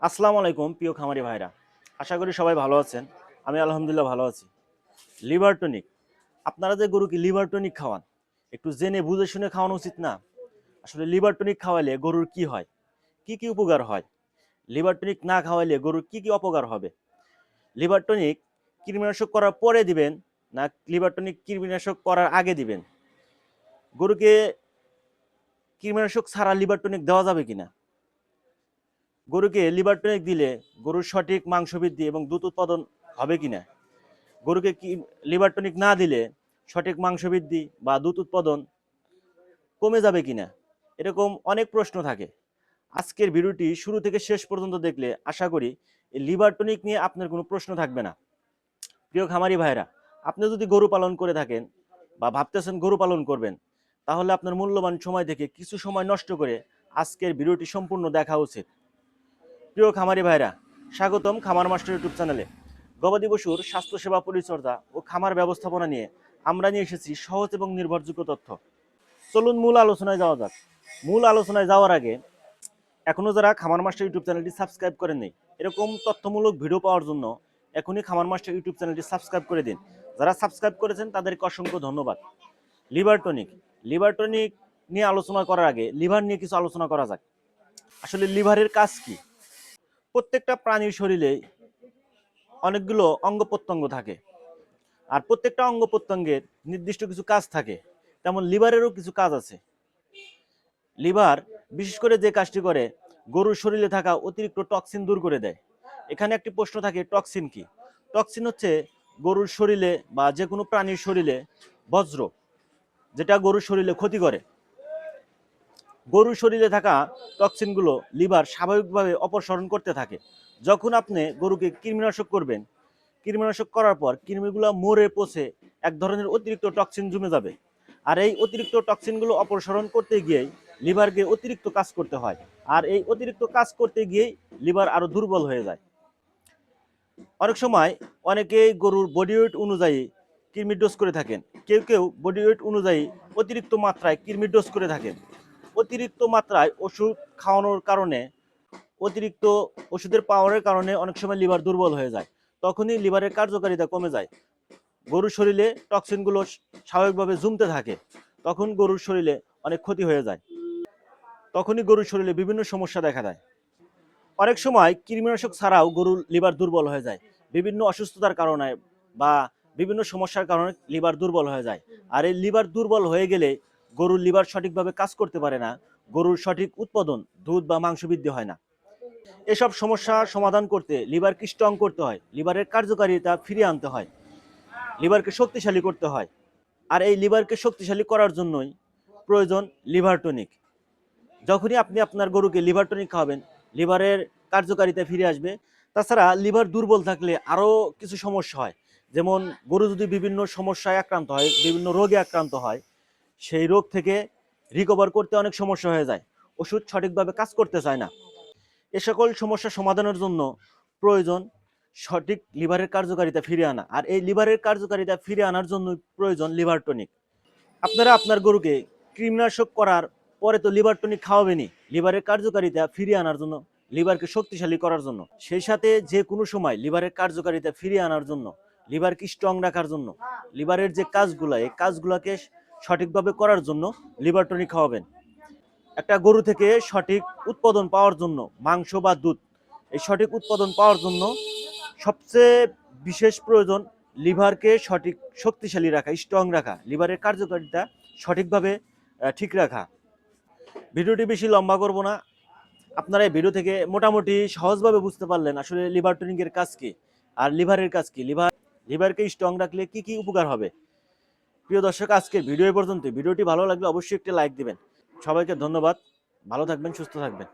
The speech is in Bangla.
আসসালামু আলাইকুম প্রিয় খামারি ভাইরা, আশা করি সবাই ভালো আছেন। আমি আলহামদুলিল্লাহ ভালো আছি। লিভার টনিক, আপনারা যে গরুকে লিভার টনিক খাওয়ান, একটু জেনে বুঝে শুনে খাওয়ানো উচিত না? আসলে লিভার টনিক খাওয়ালে গরুর কি হয়, কি কি উপকার হয়? লিভার টনিক না খাওয়াইলে গরুর কি কি অপকার হবে? লিভার টনিক কৃমিনাশক করার পরে দিবেন, না লিভার টনিক কৃমিনাশক করার আগে দিবেন? গরুকে কৃমিনাশক ছাড়া লিভার টনিক দেওয়া যাবে কিনা? গরুকে লিভার টনিক দিলে গরুর সঠিক মাংস বৃদ্ধি এবং দুধ উৎপাদন হবে কিনা? গরুকে কি লিভার টনিক না দিলে সঠিক মাংস বৃদ্ধি বা দুধ উৎপাদন কমে যাবে কিনা? এরকম অনেক প্রশ্ন থাকে। আজকের ভিডিওটি শুরু থেকে শেষ পর্যন্ত দেখলে আশা করি এই লিভার টনিক নিয়ে আপনার কোনো প্রশ্ন থাকবে না। প্রিয় খামারি ভাইরা, আপনি যদি গরু পালন করে থাকেন বা ভাবতেছেন গরু পালন করবেন, তাহলে আপনার মূল্যবান সময় থেকে কিছু সময় নষ্ট করে আজকের ভিডিওটি সম্পূর্ণ দেখা উচিত। প্রিয় খামারি ভাইরা, স্বাগতম খামার মাস্টার ইউটিউব চ্যানেলে। গবাদি পশুর স্বাস্থ্যসেবা পরিচর্যা ও খামার ব্যবস্থাপনা নিয়ে আমরা নিয়ে এসেছি সহজ এবং নির্ভরযোগ্য তথ্য। চলুন মূল আলোচনায় যাওয়া যাক। মূল আলোচনায় যাওয়ার আগে এখনও যারা খামার মাস্টার ইউটিউব চ্যানেলটি সাবস্ক্রাইব করেননি, এরকম তথ্যমূলক ভিডিও পাওয়ার জন্য এখনই খামার মাস্টার ইউটিউব চ্যানেলটি সাবস্ক্রাইব করে দিন। যারা সাবস্ক্রাইব করেছেন তাদেরকে অসংখ্য ধন্যবাদ। লিভার টনিক, লিভার টনিক নিয়ে আলোচনা করার আগে লিভার নিয়ে কিছু আলোচনা করা যাক। আসলে লিভারের কাজ কি? প্রত্যেকটা প্রাণীর শরীরে অনেকগুলো অঙ্গ প্রত্যঙ্গ থাকে, আর প্রত্যেকটা অঙ্গ প্রত্যঙ্গের নির্দিষ্ট কিছু কাজ থাকে। তেমন লিভারেরও কিছু কাজ আছে। লিভার বিশেষ করে যে কাজটি করে, গরুর শরীরে থাকা অতিরিক্ত টক্সিন দূর করে দেয়। এখানে একটি প্রশ্ন থাকে, টক্সিন কি? টক্সিন হচ্ছে গরুর শরীরে বা যে কোনো প্রাণীর শরীরে বজ্র, যেটা গরুর শরীরে ক্ষতি করে। গরুর শরীরে থাকা টক্সিনগুলো লিভার স্বাভাবিকভাবে অপসারণ করতে থাকে। যখন আপনি গরুকে কৃমিনাশক করবেন, কৃমিনাশক করার পর কৃমিগুলো মরে পচে এক ধরনের অতিরিক্ত টক্সিন জমে যাবে। আর এই অতিরিক্ত টক্সিনগুলো অপসারণ করতে গিয়েই লিভারকে অতিরিক্ত কাজ করতে হয়। আর এই অতিরিক্ত কাজ করতে গিয়েই লিভার আরও দুর্বল হয়ে যায়। অনেক সময় অনেকেই গরুর বডি ওয়েট অনুযায়ী কৃমির ডোজ করে থাকেন। কেউ কেউ বডি ওয়েট অনুযায়ী অতিরিক্ত মাত্রায় কৃমির ডোজ করে থাকেন। অতিরিক্ত মাত্রায় ওষুধ খাওয়ানোর কারণে, অতিরিক্ত ওষুধের পাওয়ারের কারণে অনেক সময় লিভার দুর্বল হয়ে যায়। তখনই লিভারের কার্যকারিতা কমে যায়। গরুর শরীরে টক্সিনগুলো স্বাভাবিকভাবে জমতে থাকে, তখন গরুর শরীরে অনেক ক্ষতি হয়ে যায়। তখনই গরুর শরীরে বিভিন্ন সমস্যা দেখা দেয়। অনেক সময় কৃমিনাশক ছাড়াও গরুর লিভার দুর্বল হয়ে যায়, বিভিন্ন অসুস্থতার কারণে বা বিভিন্ন সমস্যার কারণে লিভার দুর্বল হয়ে যায়। আর এই লিভার দুর্বল হয়ে গেলে গরুর লিভার সঠিকভাবে কাজ করতে পারে না, গরুর সঠিক উৎপাদন, দুধ বা মাংস বৃদ্ধি হয় না। এসব সমস্যা সমাধান করতে লিভারকে স্ট্রং করতে হয়, লিভারের কার্যকারিতা ফিরিয়ে আনতে হয়, লিভারকে শক্তিশালী করতে হয়। আর এই লিভারকে শক্তিশালী করার জন্যই প্রয়োজন লিভার টনিক। যখনই আপনি আপনার গরুকে লিভার টনিক খাওয়াবেন, লিভারের কার্যকারিতা ফিরে আসবে। তাছাড়া লিভার দুর্বল থাকলে আরও কিছু সমস্যা হয়। যেমন গরু যদি বিভিন্ন সমস্যায় আক্রান্ত হয়, বিভিন্ন রোগে আক্রান্ত হয়, সেই রোগ থেকে রিকভার করতে অনেক সমস্যা হয়ে যায়, ওষুধ সঠিকভাবে কাজ করতে চায় না। এ সকল সমস্যা সমাধানের জন্য প্রয়োজন সঠিক লিভারের কার্যকারিতা ফিরে আনা। আর এই লিভারের কার্যকারিতা ফিরে আনার জন্য প্রয়োজন লিভার টনিক। আপনারা আপনার গরুকে কৃমিনাশক করার পরে তো লিভার টনিক খাওয়াবেনই, লিভারের কার্যকারিতা ফিরিয়ে আনার জন্য, লিভারকে শক্তিশালী করার জন্য। সেই সাথে যে কোনো সময় লিভারের কার্যকারিতা ফিরিয়ে আনার জন্য, লিভারকে স্ট্রং রাখার জন্য, লিভারের যে কাজগুলো, এই কাজগুলোকে সঠিকভাবে করার জন্য লিভার টনিক খাওয়াবেন। একটা গরু থেকে সঠিক উৎপাদন পাওয়ার জন্য, মাংস বা দুধ, এই সঠিক উৎপাদন পাওয়ার জন্য সবচেয়ে বিশেষ প্রয়োজন লিভারকে সঠিক শক্তিশালী রাখা, স্ট্রং রাখা, লিভারের কার্যকারিতা সঠিকভাবে ঠিক রাখা। ভিডিওটি বেশি লম্বা করব না। আপনারা এই ভিডিও থেকে মোটামুটি সহজভাবে বুঝতে পারলেন আসলে লিভার টনিকের কাজ কি আর লিভারের কাজ কি, লিভারকে স্ট্রং রাখলে কি কি উপকার হবে। প্রিয় দর্শক, আজকের ভিডিও পর্যন্ত। ভিডিওটি ভালো লাগলে অবশ্যই একটি লাইক দিবেন। সবাইকে ধন্যবাদ। ভালো থাকবেন, সুস্থ থাকবেন।